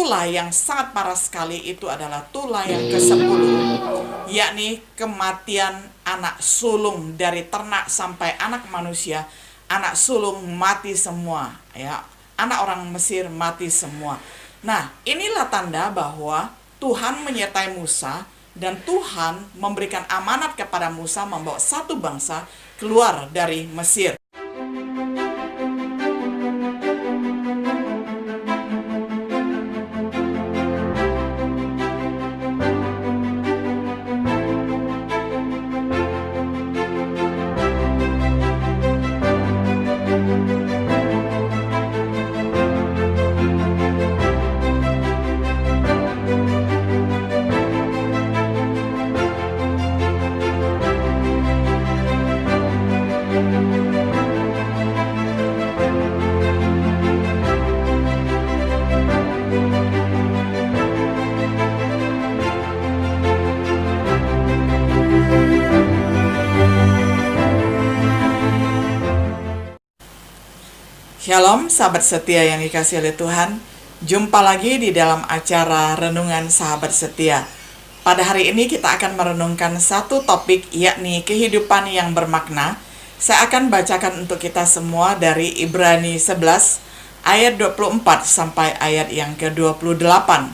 tula yang sangat parah sekali itu adalah tula yang ke-10, yakni kematian anak sulung dari ternak sampai anak manusia. Anak sulung mati semua, ya. Anak orang Mesir mati semua. Nah, inilah tanda bahwa Tuhan menyertai Musa dan Tuhan memberikan amanat kepada Musa membawa satu bangsa keluar dari Mesir. Shalom sahabat setia yang dikasihi oleh Tuhan. Jumpa lagi di dalam acara Renungan Sahabat Setia. Pada hari ini kita akan merenungkan satu topik, yakni kehidupan yang bermakna. Saya akan bacakan untuk kita semua dari Ibrani 11 ayat 24 sampai ayat yang ke-28.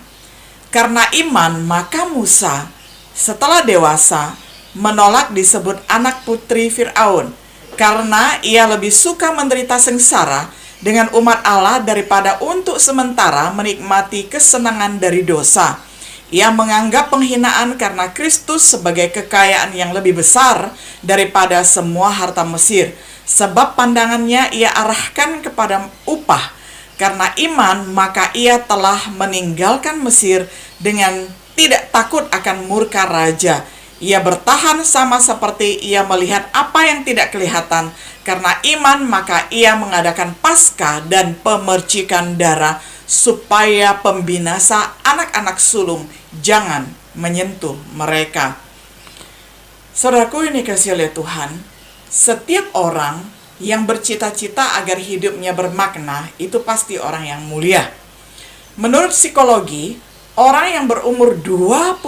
Karena iman maka Musa setelah dewasa menolak disebut anak putri Fir'aun, karena ia lebih suka menderita sengsara dengan umat Allah daripada untuk sementara menikmati kesenangan dari dosa. Ia menganggap penghinaan karena Kristus sebagai kekayaan yang lebih besar daripada semua harta Mesir, sebab pandangannya ia arahkan kepada upah. Karena iman maka ia telah meninggalkan Mesir dengan tidak takut akan murka raja. Ia bertahan sama seperti ia melihat apa yang tidak kelihatan. Karena iman maka ia mengadakan Paskah dan pemercikan darah, supaya pembinasa anak-anak sulung jangan menyentuh mereka. Saudaraku ini kasih oleh Tuhan, setiap orang yang bercita-cita agar hidupnya bermakna itu pasti orang yang mulia. Menurut psikologi, orang yang berumur 25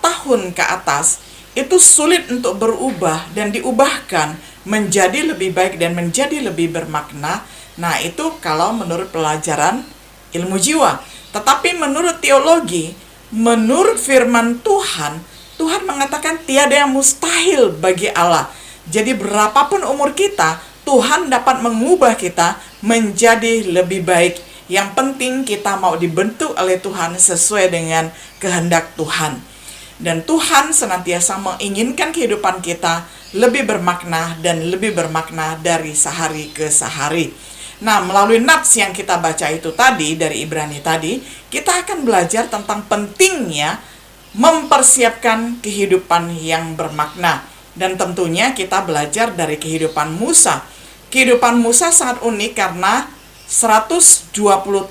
tahun ke atas itu sulit untuk berubah dan diubahkan menjadi lebih baik dan menjadi lebih bermakna. Nah, itu kalau menurut pelajaran ilmu jiwa. Tetapi menurut teologi, menurut firman Tuhan, Tuhan mengatakan tiada yang mustahil bagi Allah. Jadi berapapun umur kita, Tuhan dapat mengubah kita menjadi lebih baik. Yang penting kita mau dibentuk oleh Tuhan sesuai dengan kehendak Tuhan. Dan Tuhan senantiasa menginginkan kehidupan kita lebih bermakna dan lebih bermakna dari sehari ke sehari. Nah, melalui nats yang kita baca itu tadi, dari Ibrani tadi, kita akan belajar tentang pentingnya mempersiapkan kehidupan yang bermakna. Dan tentunya kita belajar dari kehidupan Musa. Kehidupan Musa sangat unik karena 120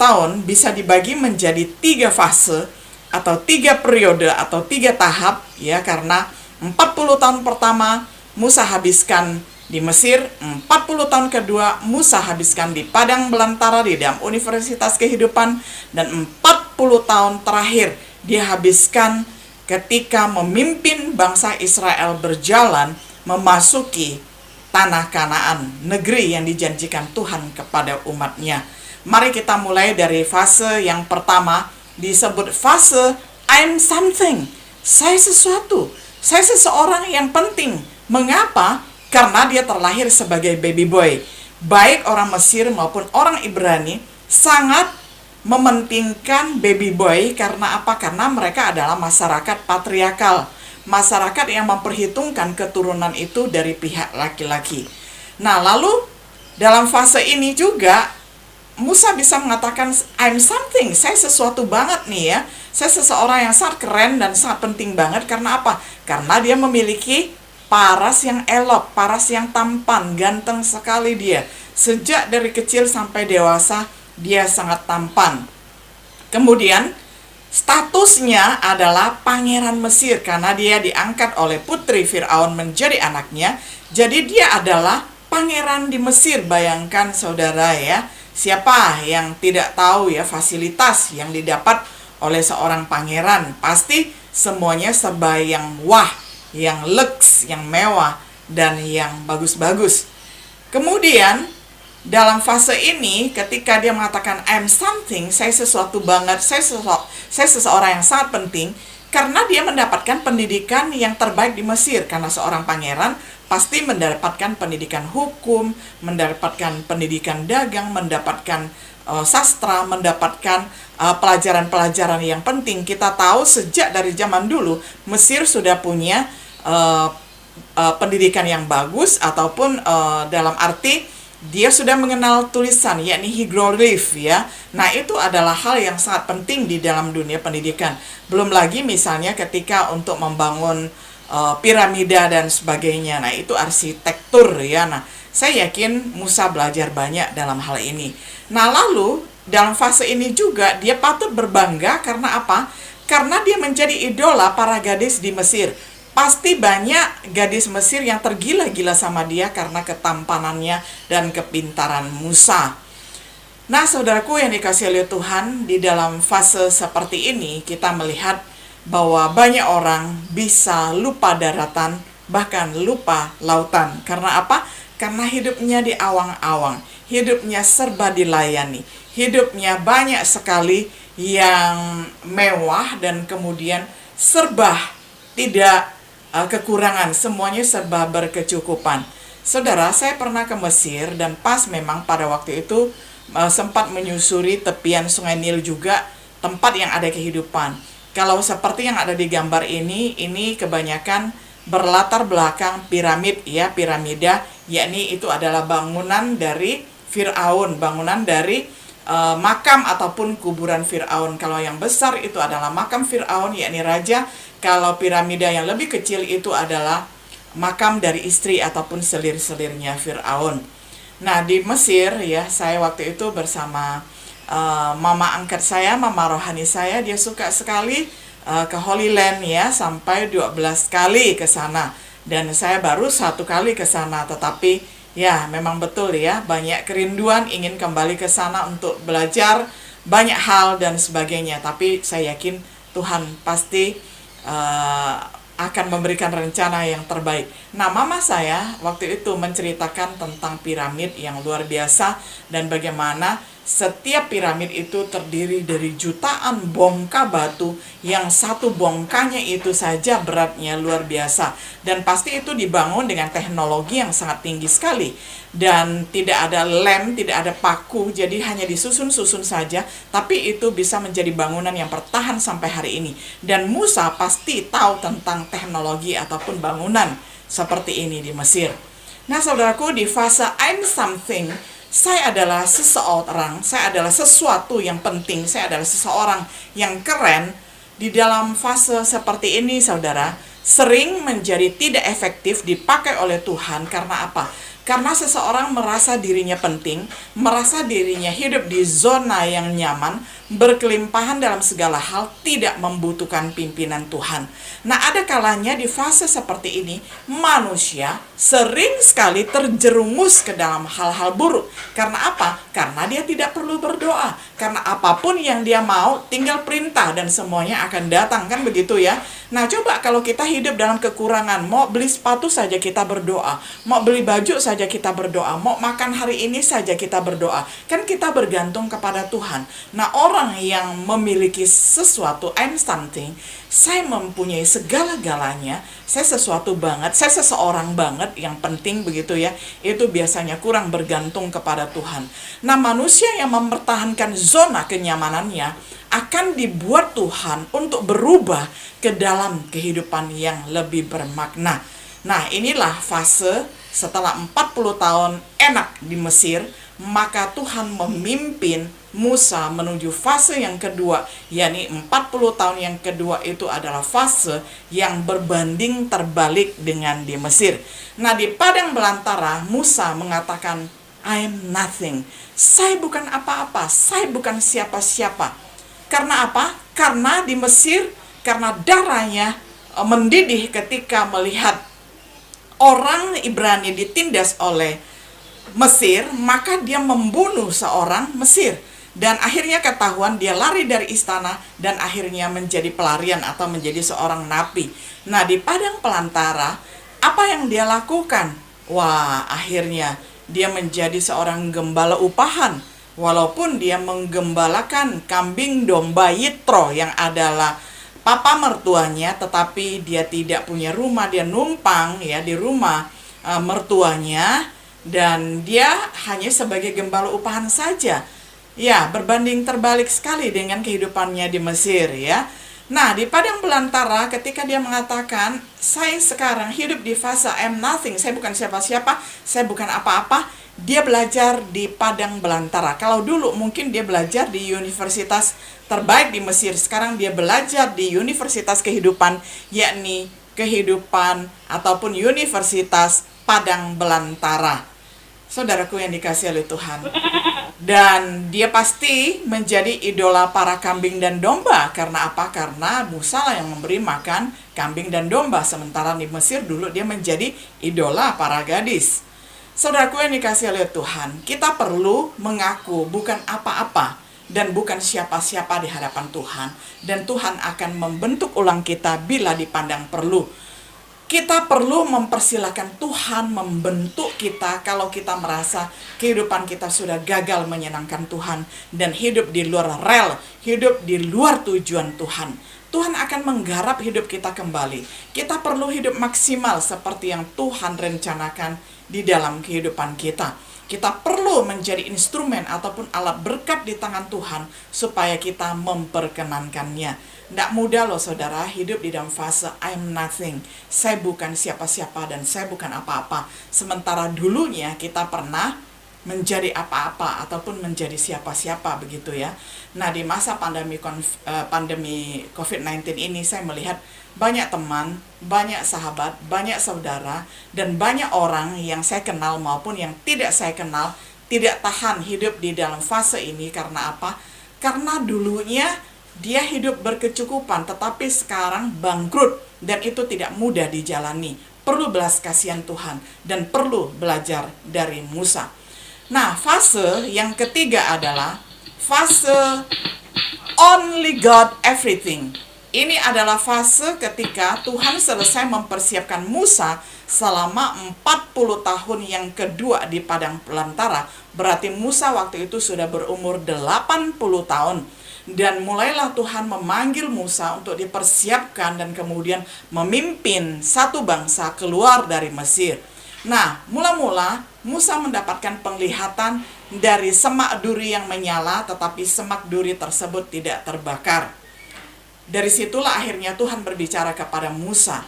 tahun bisa dibagi menjadi 3 fase atau 3 periode atau 3 tahap, ya, karena 40 tahun pertama Musa habiskan di Mesir, 40 tahun kedua Musa habiskan di padang belantara di dalam Universitas Kehidupan, dan 40 tahun terakhir dia habiskan ketika memimpin bangsa Israel berjalan memasuki tanah Kanaan, negeri yang dijanjikan Tuhan kepada umatnya. Mari kita mulai dari fase yang pertama, disebut fase I'm something. Saya sesuatu. Saya seseorang yang penting. Mengapa? Karena dia terlahir sebagai baby boy. Baik orang Mesir maupun orang Ibrani sangat mementingkan baby boy. Karena apa? Karena mereka adalah masyarakat patriarkal. Masyarakat yang memperhitungkan keturunan itu dari pihak laki-laki. Nah, lalu dalam fase ini juga Musa bisa mengatakan I'm something, saya sesuatu banget nih ya. Saya seseorang yang sangat keren dan sangat penting banget. Karena apa? Karena dia memiliki paras yang elok, paras yang tampan, ganteng sekali dia. Sejak dari kecil sampai dewasa dia sangat tampan. Kemudian statusnya adalah pangeran Mesir karena dia diangkat oleh putri Fir'aun menjadi anaknya. Jadi dia adalah pangeran di Mesir. Bayangkan saudara ya, Siapa yang tidak tahu ya fasilitas yang didapat oleh seorang pangeran? Pasti semuanya serba yang wah, yang lux, yang mewah, dan yang bagus-bagus. Kemudian dalam fase ini, ketika dia mengatakan I'm something, saya sesuatu banget, saya seseorang yang sangat penting, karena dia mendapatkan pendidikan yang terbaik di Mesir. Karena seorang pangeran pasti mendapatkan pendidikan hukum, mendapatkan pendidikan dagang, mendapatkan sastra, mendapatkan pelajaran-pelajaran yang penting. Kita tahu sejak dari zaman dulu Mesir sudah punya pendidikan yang bagus, ataupun dalam arti dia sudah mengenal tulisan, yakni hieroglif ya. Nah, itu adalah hal yang sangat penting di dalam dunia pendidikan. Belum lagi misalnya ketika untuk membangun piramida dan sebagainya. Nah, itu arsitektur ya. Nah, saya yakin Musa belajar banyak dalam hal ini. Nah, lalu dalam fase ini juga dia patut berbangga karena apa? Karena dia menjadi idola para gadis di Mesir. Pasti banyak gadis Mesir yang tergila-gila sama dia karena ketampanannya dan kepintaran Musa. Nah, saudaraku yang dikasihi oleh Tuhan, di dalam fase seperti ini kita melihat bahwa banyak orang bisa lupa daratan, bahkan lupa lautan. Karena apa? Karena hidupnya di awang-awang, hidupnya serba dilayani, hidupnya banyak sekali yang mewah dan kemudian serba tidak kekurangan, semuanya serba berkecukupan. Saudara, saya pernah ke Mesir dan pas memang pada waktu itu sempat menyusuri tepian Sungai Nil juga, tempat yang ada kehidupan. Kalau seperti yang ada di gambar ini kebanyakan berlatar belakang piramid ya, piramida, yakni itu adalah bangunan dari Firaun, bangunan dari makam ataupun kuburan Firaun. Kalau yang besar itu adalah makam Firaun, yakni raja. Kalau piramida yang lebih kecil itu adalah makam dari istri ataupun selir-selirnya Firaun. Nah, di Mesir ya, saya waktu itu bersama mama angkat saya, mama rohani saya. Dia suka sekali ke Holy Land ya, sampai 12 kali ke sana. Dan saya baru 1 kali ke sana, tetapi ya memang betul ya, banyak kerinduan ingin kembali ke sana untuk belajar banyak hal dan sebagainya. Tapi saya yakin Tuhan pasti akan memberikan rencana yang terbaik. Nah, mama saya waktu itu menceritakan tentang piramid yang luar biasa dan bagaimana setiap piramid itu terdiri dari jutaan bongka batu yang satu bongkanya itu saja beratnya luar biasa. Dan pasti itu dibangun dengan teknologi yang sangat tinggi sekali. Dan tidak ada lem, tidak ada paku, jadi hanya disusun-susun saja. Tapi itu bisa menjadi bangunan yang bertahan sampai hari ini. Dan Musa pasti tahu tentang teknologi ataupun bangunan seperti ini di Mesir. Nah, saudaraku, di fase I'm something, saya adalah seseorang, saya adalah sesuatu yang penting, saya adalah seseorang yang keren. Di dalam fase seperti ini, saudara, sering menjadi tidak efektif dipakai oleh Tuhan. Karena apa? Karena seseorang merasa dirinya penting, merasa dirinya hidup di zona yang nyaman, berkelimpahan dalam segala hal, tidak membutuhkan pimpinan Tuhan. Nah, ada kalanya di fase seperti ini, manusia sering sekali terjerumus ke dalam hal-hal buruk. Karena apa? Karena dia tidak perlu berdoa. Karena apapun yang dia mau, tinggal perintah dan semuanya akan datang, kan begitu ya? Nah, coba kalau kita hidup dalam kekurangan, mau beli sepatu saja kita berdoa, mau beli baju saja kita berdoa, mau makan hari ini saja kita berdoa. Kan kita bergantung kepada Tuhan. Nah, orang yang memiliki sesuatu, I'm something, saya mempunyai segala-galanya, saya sesuatu banget, saya seseorang banget yang penting begitu ya, itu biasanya kurang bergantung kepada Tuhan. Nah, manusia yang mempertahankan zona kenyamanannya akan dibuat Tuhan untuk berubah ke dalam kehidupan yang lebih bermakna. Nah, inilah fase setelah 40 tahun enak di Mesir, maka Tuhan memimpin Musa menuju fase yang kedua, yakni 40 tahun yang kedua itu adalah fase yang berbanding terbalik dengan di Mesir. Nah, di padang belantara Musa mengatakan, I am nothing. Saya bukan apa-apa, saya bukan siapa-siapa. Karena apa? Karena di Mesir, karena darahnya mendidih ketika melihat orang Ibrani ditindas oleh Mesir, maka dia membunuh seorang Mesir. Dan akhirnya ketahuan, dia lari dari istana dan akhirnya menjadi pelarian atau menjadi seorang napi. Nah, di padang belantara, apa yang dia lakukan? Wah, akhirnya dia menjadi seorang gembala upahan. Walaupun dia menggembalakan kambing domba Yitro yang adalah papa mertuanya, tetapi dia tidak punya rumah, dia numpang ya di rumah mertuanya, dan dia hanya sebagai gembala upahan saja. Ya, berbanding terbalik sekali dengan kehidupannya di Mesir ya. Nah, di padang belantara ketika dia mengatakan, saya sekarang hidup di fase I'm nothing, saya bukan siapa-siapa, saya bukan apa-apa, dia belajar di padang belantara. Kalau dulu mungkin dia belajar di universitas terbaik di Mesir, sekarang dia belajar di universitas kehidupan, yakni kehidupan ataupun universitas padang belantara. Saudaraku yang dikasihi oleh Tuhan, dan dia pasti menjadi idola para kambing dan domba. Karena apa? Karena Musa lah yang memberi makan kambing dan domba. Sementara di Mesir dulu dia menjadi idola para gadis. Saudaraku yang dikasihi oleh Tuhan, kita perlu mengaku bukan apa-apa dan bukan siapa-siapa di hadapan Tuhan. Dan Tuhan akan membentuk ulang kita bila dipandang perlu. Kita perlu mempersilahkan Tuhan membentuk kita kalau kita merasa kehidupan kita sudah gagal menyenangkan Tuhan dan hidup di luar rel, hidup di luar tujuan Tuhan. Tuhan akan menggarap hidup kita kembali. Kita perlu hidup maksimal seperti yang Tuhan rencanakan di dalam kehidupan kita. Kita perlu menjadi instrumen ataupun alat berkat di tangan Tuhan supaya kita memperkenankannya. Tidak mudah loh saudara hidup di dalam fase I'm nothing. Saya bukan siapa-siapa dan saya bukan apa-apa. Sementara dulunya kita pernah menjadi apa-apa ataupun menjadi siapa-siapa begitu ya. Nah, di masa pandemi COVID-19 ini saya melihat banyak teman, banyak sahabat, banyak saudara, dan banyak orang yang saya kenal maupun yang tidak saya kenal tidak tahan hidup di dalam fase ini. Karena apa? Karena dulunya dia hidup berkecukupan, tetapi sekarang bangkrut, dan itu tidak mudah dijalani. Perlu belas kasihan Tuhan, dan perlu belajar dari Musa. Nah, fase yang ketiga adalah fase only God everything. Ini adalah fase ketika Tuhan selesai mempersiapkan Musa selama 40 tahun yang kedua di padang belantara. Berarti Musa waktu itu sudah berumur 80 tahun. Dan mulailah Tuhan memanggil Musa untuk dipersiapkan dan kemudian memimpin satu bangsa keluar dari Mesir. Nah, mula-mula Musa mendapatkan penglihatan dari semak duri yang menyala, tetapi semak duri tersebut tidak terbakar. Dari situlah akhirnya Tuhan berbicara kepada Musa.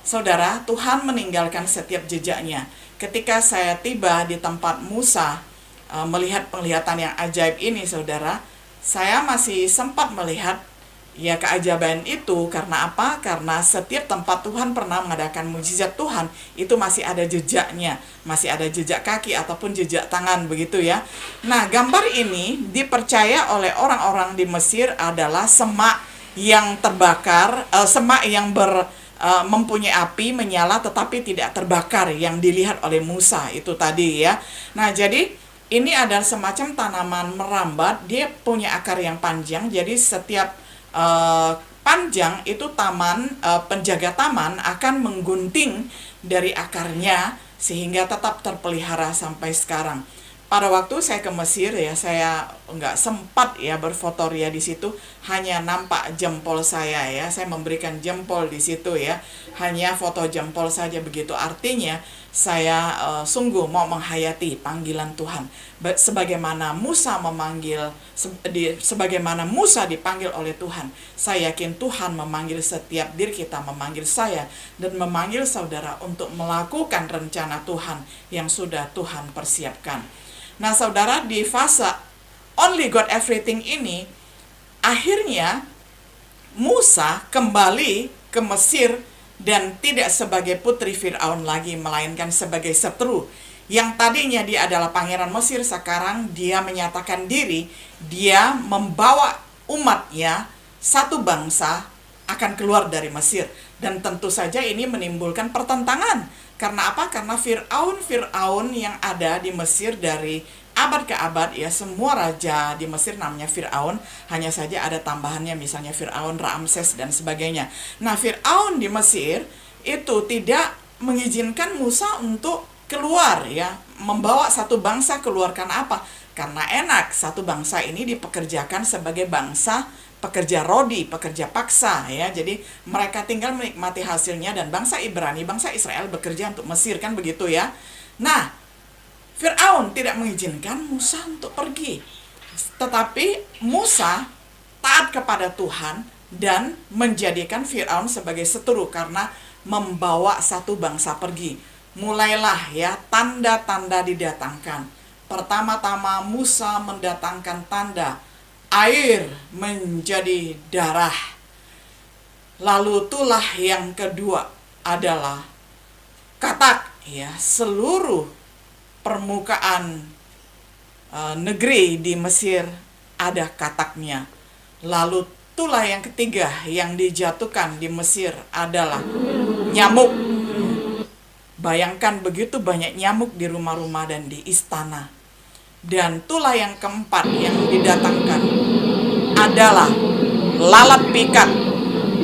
Saudara, Tuhan meninggalkan setiap jejaknya. Ketika saya tiba di tempat Musa, melihat penglihatan yang ajaib ini, saudara, saya masih sempat melihat ya keajaiban itu. Karena apa? Karena setiap tempat Tuhan pernah mengadakan mukjizat Tuhan, itu masih ada jejaknya, masih ada jejak kaki ataupun jejak tangan begitu ya. Nah, gambar ini dipercaya oleh orang-orang di Mesir adalah semak yang terbakar, semak yang mempunyai api menyala tetapi tidak terbakar yang dilihat oleh Musa itu tadi ya. Nah, jadi ini adalah semacam tanaman merambat, dia punya akar yang panjang, jadi setiap panjang itu penjaga taman akan menggunting dari akarnya sehingga tetap terpelihara sampai sekarang. Pada waktu saya ke Mesir ya, saya nggak sempat ya berfotoria di situ, hanya nampak jempol saya ya, saya memberikan jempol di situ ya, hanya foto jempol saja begitu. Artinya saya sungguh mau menghayati panggilan Tuhan, sebagaimana Musa sebagaimana Musa dipanggil oleh Tuhan. Saya yakin Tuhan memanggil setiap diri kita, memanggil saya dan memanggil saudara untuk melakukan rencana Tuhan yang sudah Tuhan persiapkan. Nah, saudara, di fase only God everything ini, akhirnya Musa kembali ke Mesir dan tidak sebagai putri Firaun lagi, melainkan sebagai seteru. Yang tadinya dia adalah pangeran Mesir, sekarang dia menyatakan diri, dia membawa umatnya, satu bangsa, akan keluar dari Mesir. Dan tentu saja ini menimbulkan pertentangan Karena apa? Karena Firaun yang ada di Mesir dari abad ke abad, ya, semua raja di Mesir namanya Firaun, hanya saja ada tambahannya, misalnya Firaun, Ramses dan sebagainya. Nah, Firaun di Mesir itu tidak mengizinkan Musa untuk keluar, ya, membawa satu bangsa keluar. Karena apa? Karena enak, satu bangsa ini dipekerjakan sebagai bangsa pekerja rodi, pekerja paksa, ya. Jadi mereka tinggal menikmati hasilnya, dan bangsa Ibrani, bangsa Israel bekerja untuk Mesir, kan begitu, ya. Nah, Firaun tidak mengizinkan Musa untuk pergi. Tetapi Musa taat kepada Tuhan dan menjadikan Firaun sebagai seteru karena membawa satu bangsa pergi. Mulailah, ya, tanda-tanda didatangkan. Pertama-tama Musa mendatangkan tanda air menjadi darah. Lalu tulah yang kedua adalah katak, ya, seluruh permukaan negeri di Mesir ada kataknya. Lalu tulah yang ketiga yang dijatuhkan di Mesir adalah nyamuk. Bayangkan begitu banyak nyamuk di rumah-rumah dan di istana. Dan tulah yang keempat yang didatangkan adalah lalat pikat.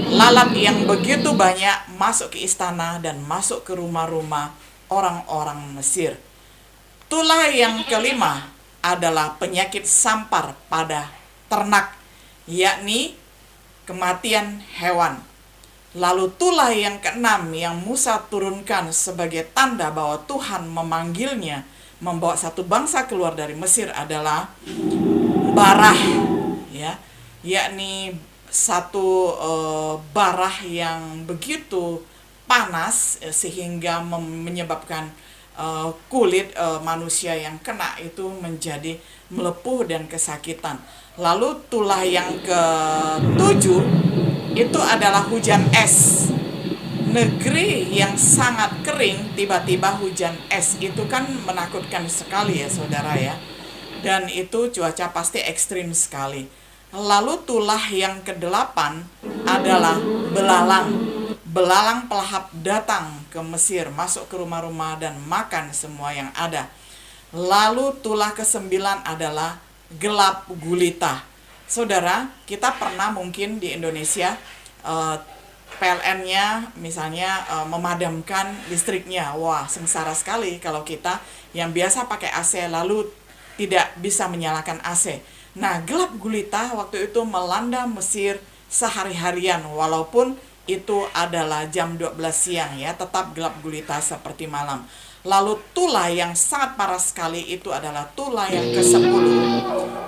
Lalat yang begitu banyak masuk ke istana dan masuk ke rumah-rumah orang-orang Mesir. Tulah yang kelima adalah penyakit sampar pada ternak, yakni kematian hewan. Lalu tulah yang keenam yang Musa turunkan sebagai tanda bahwa Tuhan memanggilnya membawa satu bangsa keluar dari Mesir adalah barah, ya, yakni satu barah yang begitu panas sehingga menyebabkan kulit manusia yang kena itu menjadi melepuh dan kesakitan. Lalu tulah yang ketujuh itu adalah hujan es. Negeri yang sangat kering, tiba-tiba hujan es, itu kan menakutkan sekali, ya saudara, ya. Dan itu cuaca pasti ekstrim sekali. Lalu tulah yang kedelapan adalah belalang. Belalang pelahap datang ke Mesir, masuk ke rumah-rumah dan makan semua yang ada. Lalu tulah kesembilan adalah gelap gulita. Saudara, kita pernah mungkin di Indonesia PLN-nya misalnya memadamkan listriknya. Wah, sengsara sekali kalau kita yang biasa pakai AC lalu tidak bisa menyalakan AC. Nah, gelap gulita waktu itu melanda Mesir sehari-harian, walaupun itu adalah jam 12 siang, ya, tetap gelap gulita seperti malam. Lalu tulah yang sangat parah sekali itu adalah tulah yang ke-10,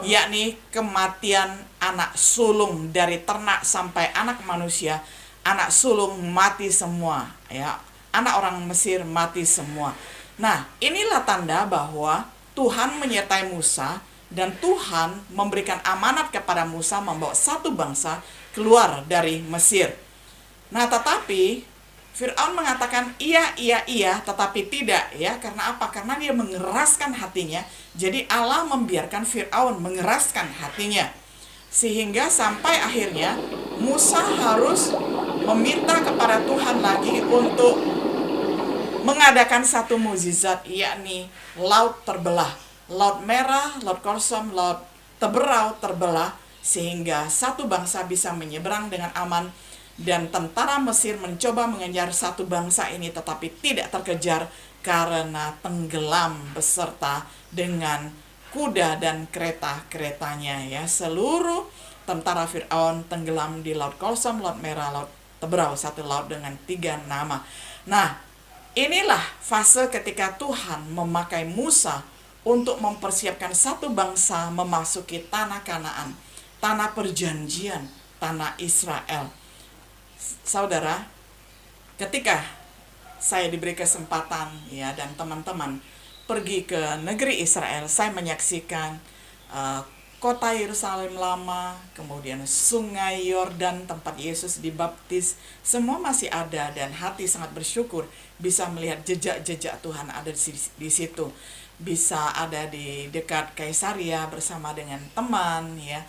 yakni kematian anak sulung dari ternak sampai anak manusia. Anak sulung mati semua, ya. Anak orang Mesir mati semua. Nah, inilah tanda bahwa Tuhan menyertai Musa dan Tuhan memberikan amanat kepada Musa membawa satu bangsa keluar dari Mesir. Nah, tetapi Firaun mengatakan iya, tetapi tidak, ya. Karena apa? Karena dia mengeraskan hatinya. Jadi Allah membiarkan Firaun mengeraskan hatinya. Sehingga sampai akhirnya Musa harus meminta kepada Tuhan lagi untuk mengadakan satu mukjizat, yakni laut terbelah. Laut Merah, Laut Kolsom, Laut Teberau terbelah, sehingga satu bangsa bisa menyeberang dengan aman. Dan tentara Mesir mencoba mengejar satu bangsa ini, tetapi tidak terkejar karena tenggelam beserta dengan kuda dan kereta-keretanya, ya. Seluruh tentara Firaun tenggelam di Laut Kolsom, Laut Merah, Laut Teberau, satu laut dengan 3 nama. Nah, inilah fase ketika Tuhan memakai Musa untuk mempersiapkan satu bangsa memasuki tanah Kanaan, tanah perjanjian, tanah Israel. Saudara, ketika saya diberi kesempatan, ya, dan teman-teman pergi ke negeri Israel, saya menyaksikan kota Yerusalem lama, kemudian sungai Yordan tempat Yesus dibaptis, semua masih ada, dan hati sangat bersyukur bisa melihat jejak-jejak Tuhan ada di situ. Bisa ada di dekat Kaisaria bersama dengan teman, ya.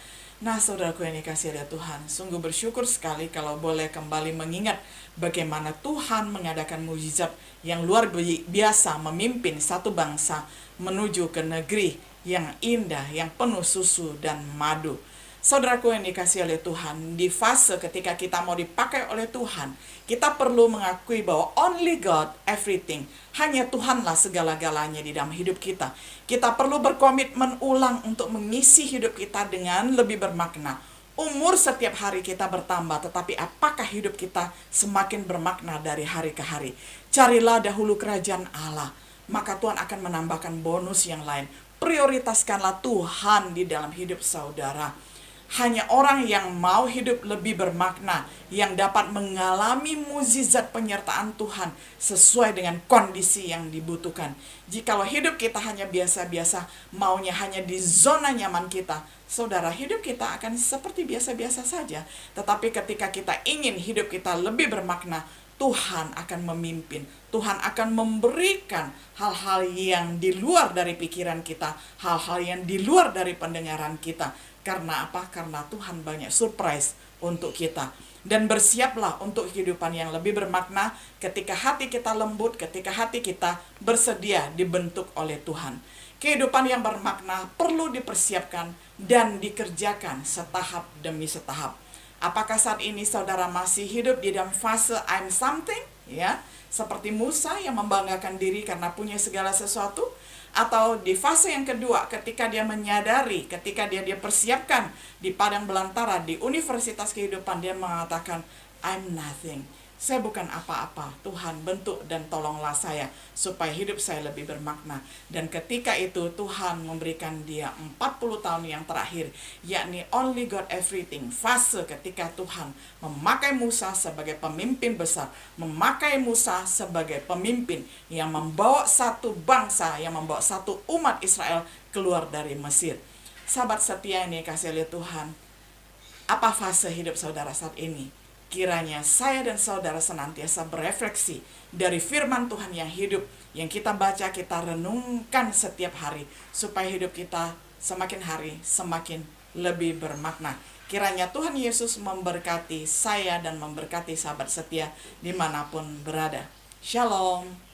Nah, saudaraku yang dikasihi oleh Tuhan, sungguh bersyukur sekali kalau boleh kembali mengingat bagaimana Tuhan mengadakan mujizat yang luar biasa memimpin satu bangsa menuju ke negeri yang indah, yang penuh susu dan madu. Saudaraku yang dikasihi oleh Tuhan, di fase ketika kita mau dipakai oleh Tuhan, kita perlu mengakui bahwa only God everything. Hanya Tuhanlah segala-galanya di dalam hidup kita. Kita perlu berkomitmen ulang untuk mengisi hidup kita dengan lebih bermakna. Umur setiap hari kita bertambah, tetapi apakah hidup kita semakin bermakna dari hari ke hari? Carilah dahulu kerajaan Allah, maka Tuhan akan menambahkan bonus yang lain. Prioritaskanlah Tuhan di dalam hidup saudara. Hanya orang yang mau hidup lebih bermakna, yang dapat mengalami mukjizat penyertaan Tuhan sesuai dengan kondisi yang dibutuhkan. Jikalau hidup kita hanya biasa-biasa, maunya hanya di zona nyaman kita, saudara, hidup kita akan seperti biasa-biasa saja. Tetapi ketika kita ingin hidup kita lebih bermakna, Tuhan akan memimpin. Tuhan akan memberikan hal-hal yang di luar dari pikiran kita, hal-hal yang di luar dari pendengaran kita. Karena apa? Karena Tuhan banyak surprise untuk kita. Dan bersiaplah untuk kehidupan yang lebih bermakna ketika hati kita lembut, ketika hati kita bersedia dibentuk oleh Tuhan. Kehidupan yang bermakna perlu dipersiapkan dan dikerjakan setahap demi setahap. Apakah saat ini saudara masih hidup di dalam fase I'm something? Ya, seperti Musa yang membanggakan diri karena punya segala sesuatu? Atau di fase yang kedua, ketika dia menyadari, ketika dia persiapkan di padang belantara, di universitas kehidupan, dia mengatakan, I'm nothing. Saya bukan apa-apa. Tuhan, bentuk dan tolonglah saya supaya hidup saya lebih bermakna. Dan ketika itu Tuhan memberikan dia 40 tahun yang terakhir, yakni only God everything. Fase ketika Tuhan memakai Musa sebagai pemimpin besar, memakai Musa sebagai pemimpin yang membawa satu bangsa, yang membawa satu umat Israel keluar dari Mesir. Sahabat setia ini kasih oleh Tuhan, apa fase hidup saudara saat ini? Kiranya saya dan saudara senantiasa berefleksi dari firman Tuhan yang hidup, yang kita baca, kita renungkan setiap hari, supaya hidup kita semakin hari semakin lebih bermakna. Kiranya Tuhan Yesus memberkati saya dan memberkati sahabat setia dimanapun berada. Shalom.